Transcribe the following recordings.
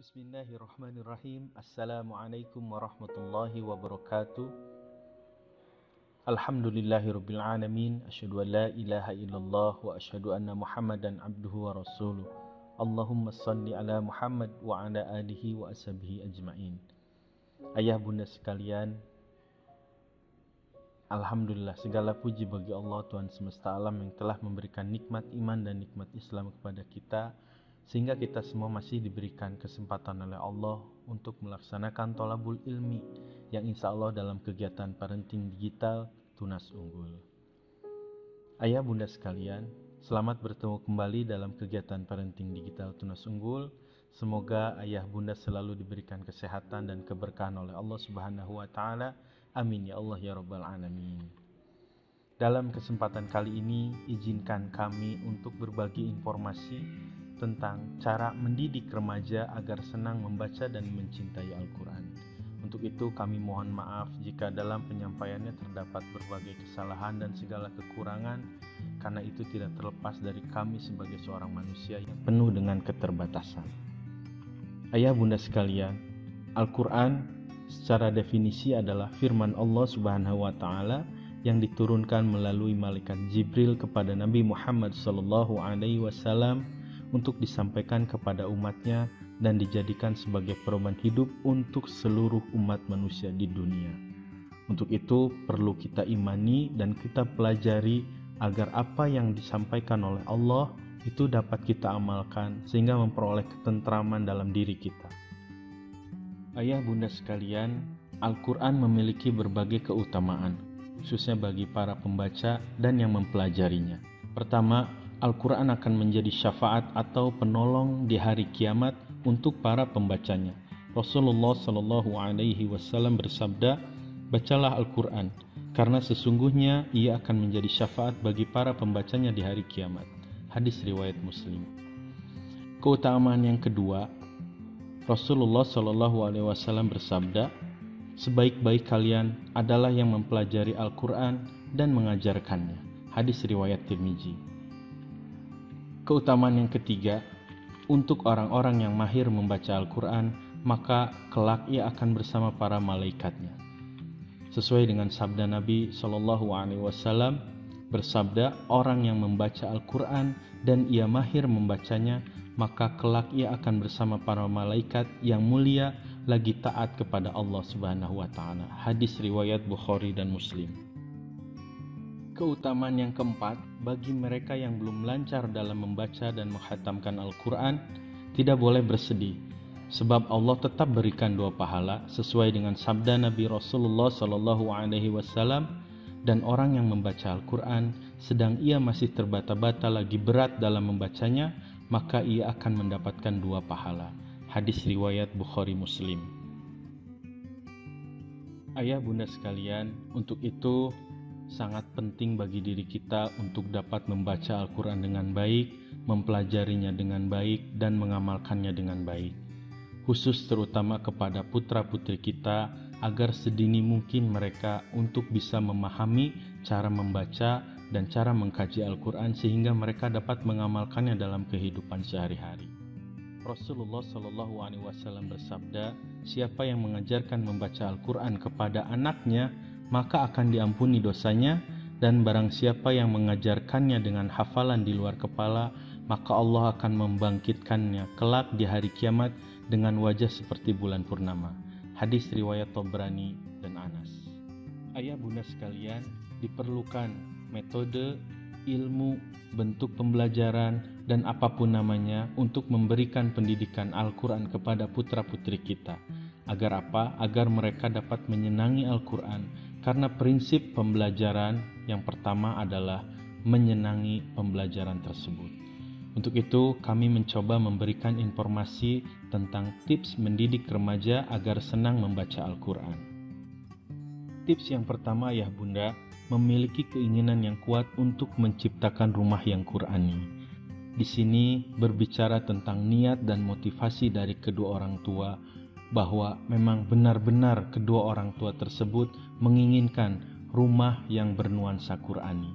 Bismillahirrahmanirrahim. Assalamualaikum warahmatullahi wabarakatuh. Alhamdulillahirabbil alamin. Asyhadu an la ilaha illallah wa asyhadu anna Muhammadan abduhu wa rasuluh. Allahumma shalli ala Muhammad wa ala alihi wa ashabihi ajmain. Ayah bunda sekalian, alhamdulillah, segala puji bagi Allah Tuhan semesta alam yang telah memberikan nikmat iman dan nikmat Islam kepada kita, sehingga kita semua masih diberikan kesempatan oleh Allah untuk melaksanakan thalabul ilmi yang insya Allah dalam kegiatan parenting digital Tunas Unggul. Ayah bunda sekalian, selamat bertemu kembali dalam kegiatan parenting digital Tunas Unggul. Semoga ayah bunda selalu diberikan kesehatan dan keberkahan oleh Allah Subhanahu wa Ta'ala. Amin ya Allah ya Rabbal Alamin. Dalam kesempatan kali ini, izinkan kami untuk berbagi informasi tentang cara mendidik remaja agar senang membaca dan mencintai Al-Quran. Untuk itu kami mohon maaf jika dalam penyampaiannya terdapat berbagai kesalahan dan segala kekurangan, karena itu tidak terlepas dari kami sebagai seorang manusia yang penuh dengan keterbatasan. Ayah bunda sekalian, Al-Quran secara definisi adalah firman Allah Subhanahu wa Ta'ala yang diturunkan melalui malaikat Jibril kepada Nabi Muhammad SAW untuk disampaikan kepada umatnya dan dijadikan sebagai pedoman hidup untuk seluruh umat manusia di dunia. Untuk itu perlu kita imani dan kita pelajari agar apa yang disampaikan oleh Allah itu dapat kita amalkan sehingga memperoleh ketentraman dalam diri kita. Ayah bunda sekalian, Al-Quran memiliki berbagai keutamaan, khususnya bagi para pembaca dan yang mempelajarinya. Pertama, Al-Quran akan menjadi syafaat atau penolong di hari kiamat untuk para pembacanya. Rasulullah SAW bersabda, "Bacalah Al-Quran, karena sesungguhnya ia akan menjadi syafaat bagi para pembacanya di hari kiamat." Hadis riwayat Muslim. Keutamaan yang kedua, Rasulullah SAW bersabda, "Sebaik-baik kalian adalah yang mempelajari Al-Quran dan mengajarkannya." Hadis riwayat Tirmizi. Keutamaan yang ketiga, untuk orang-orang yang mahir membaca Al-Quran, maka kelak ia akan bersama para malaikatnya. Sesuai dengan sabda Nabi SAW bersabda, orang yang membaca Al-Quran dan ia mahir membacanya, maka kelak ia akan bersama para malaikat yang mulia lagi taat kepada Allah Subhanahu wa Ta'ala. Hadis riwayat Bukhari dan Muslim. Keutamaan yang keempat, bagi mereka yang belum lancar dalam membaca dan menghatamkan Al-Quran, tidak boleh bersedih, sebab Allah tetap berikan 2 pahala sesuai dengan sabda Nabi Rasulullah SAW. Dan orang yang membaca Al-Quran sedang ia masih terbata-bata lagi berat dalam membacanya, maka ia akan mendapatkan 2 pahala. Hadis riwayat Bukhari Muslim. Ayah bunda sekalian, untuk itu sangat penting bagi diri kita untuk dapat membaca Al-Quran dengan baik, mempelajarinya dengan baik, dan mengamalkannya dengan baik. Khusus terutama kepada putra-putri kita, agar sedini mungkin mereka untuk bisa memahami cara membaca dan cara mengkaji Al-Quran sehingga mereka dapat mengamalkannya dalam kehidupan sehari-hari. Rasulullah SAW bersabda, "Siapa yang mengajarkan membaca Al-Quran kepada anaknya, maka akan diampuni dosanya, dan barang siapa yang mengajarkannya dengan hafalan di luar kepala, maka Allah akan membangkitkannya kelak di hari kiamat dengan wajah seperti bulan purnama." Hadis riwayat Tabrani dan Anas. Ayah bunda sekalian, diperlukan metode, ilmu, bentuk pembelajaran, dan apapun namanya untuk memberikan pendidikan Al-Quran kepada putra-putri kita. Agar apa? Agar mereka dapat menyenangi Al-Quran, karena prinsip pembelajaran yang pertama adalah menyenangi pembelajaran tersebut. Untuk itu, kami mencoba memberikan informasi tentang tips mendidik remaja agar senang membaca Al-Quran. Tips yang pertama, ayah bunda, memiliki keinginan yang kuat untuk menciptakan rumah yang Qurani. Di sini berbicara tentang niat dan motivasi dari kedua orang tua, bahwa memang benar-benar kedua orang tua tersebut menginginkan rumah yang bernuansa Qurani.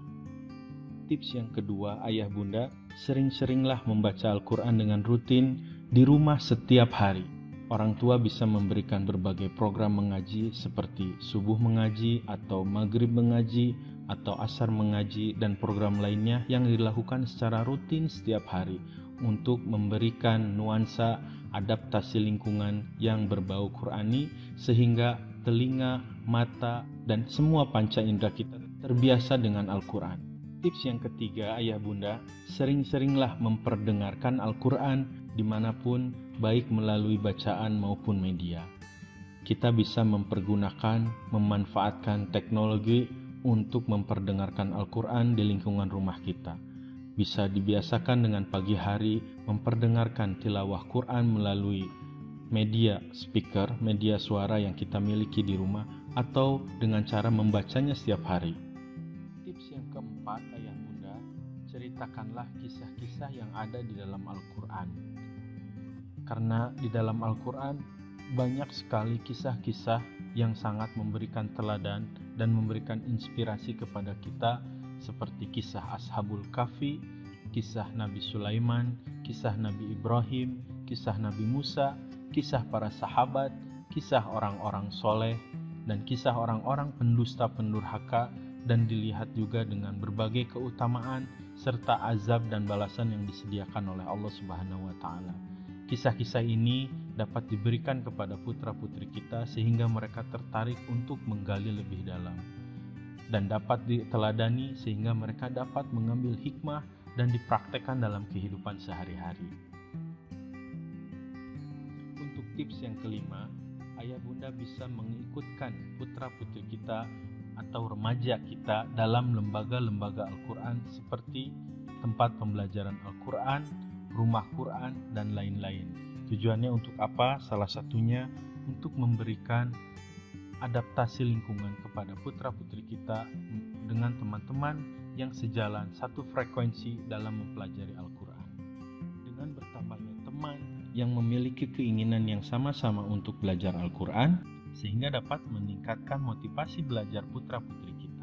Tips yang kedua, ayah bunda, sering-seringlah membaca Al-Quran dengan rutin di rumah setiap hari. Orang tua bisa memberikan berbagai program mengaji seperti subuh mengaji atau maghrib mengaji atau asar mengaji dan program lainnya yang dilakukan secara rutin setiap hari untuk memberikan nuansa adaptasi lingkungan yang berbau Qur'ani sehingga telinga, mata, dan semua panca indera kita terbiasa dengan Al-Quran. Tips yang ketiga, ayah bunda, sering-seringlah memperdengarkan Al-Quran dimanapun, baik melalui bacaan maupun media. Kita bisa memanfaatkan teknologi untuk memperdengarkan Al-Quran di lingkungan rumah kita. Bisa dibiasakan dengan pagi hari memperdengarkan tilawah Quran melalui media speaker, media suara yang kita miliki di rumah, atau dengan cara membacanya setiap hari. Tips yang keempat, ayah bunda, ceritakanlah kisah-kisah yang ada di dalam Al-Quran. Karena di dalam Al-Quran banyak sekali kisah-kisah yang sangat memberikan teladan dan memberikan inspirasi kepada kita, seperti kisah Ashabul Kahfi, kisah Nabi Sulaiman, kisah Nabi Ibrahim, kisah Nabi Musa, kisah para sahabat, kisah orang-orang soleh, dan kisah orang-orang pendusta pendurhaka, dan dilihat juga dengan berbagai keutamaan serta azab dan balasan yang disediakan oleh Allah Subhanahu wa Ta'ala. Kisah-kisah ini dapat diberikan kepada putra-putri kita sehingga mereka tertarik untuk menggali lebih dalam, dan dapat diteladani sehingga mereka dapat mengambil hikmah dan dipraktekkan dalam kehidupan sehari-hari. Untuk tips yang kelima, ayah bunda bisa mengikutkan putra-putri kita atau remaja kita dalam lembaga-lembaga Al-Quran seperti tempat pembelajaran Al-Quran, rumah Quran, dan lain-lain. Tujuannya untuk apa? Salah satunya untuk memberikan adaptasi lingkungan kepada putra-putri kita dengan teman-teman yang sejalan satu frekuensi dalam mempelajari Al-Quran. Dengan bertambahnya teman yang memiliki keinginan yang sama-sama untuk belajar Al-Quran, sehingga dapat meningkatkan motivasi belajar putra-putri kita.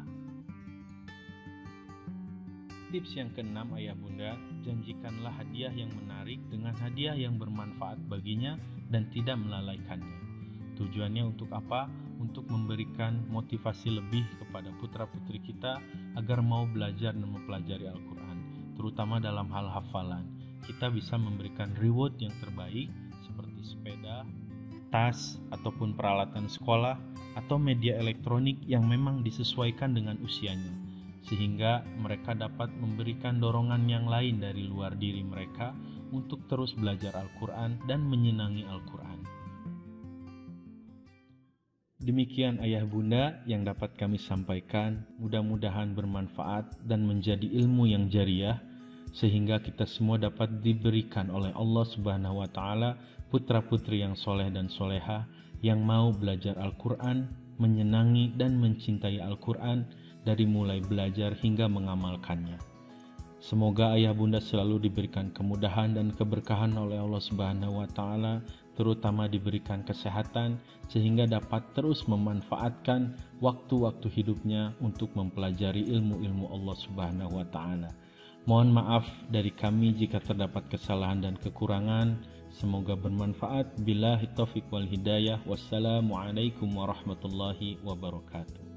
Tips yang keenam, ayah bunda, janjikanlah hadiah yang menarik dengan hadiah yang bermanfaat baginya dan tidak melalaikannya. Tujuannya untuk apa? Untuk memberikan motivasi lebih kepada putra-putri kita agar mau belajar dan mempelajari Al-Quran, terutama dalam hal hafalan. Kita bisa memberikan reward yang terbaik seperti sepeda, tas, ataupun peralatan sekolah, atau media elektronik yang memang disesuaikan dengan usianya, sehingga mereka dapat memberikan dorongan yang lain dari luar diri mereka untuk terus belajar Al-Quran dan menyenangi Al-Quran. Demikian ayah bunda yang dapat kami sampaikan, mudah-mudahan bermanfaat dan menjadi ilmu yang jariah, sehingga kita semua dapat diberikan oleh Allah Subhanahu wa Ta'ala putra-putri yang soleh dan soleha, yang mau belajar Al-Quran, menyenangi dan mencintai Al-Quran dari mulai belajar hingga mengamalkannya. Semoga ayah bunda selalu diberikan kemudahan dan keberkahan oleh Allah Subhanahu wa Ta'ala, terutama diberikan kesehatan sehingga dapat terus memanfaatkan waktu-waktu hidupnya untuk mempelajari ilmu-ilmu Allah Subhanahu wa Ta'ala. Mohon maaf dari kami jika terdapat kesalahan dan kekurangan. Semoga bermanfaat. Billahi taufiq wal hidayah. Wassalamualaikum warahmatullahi wabarakatuh.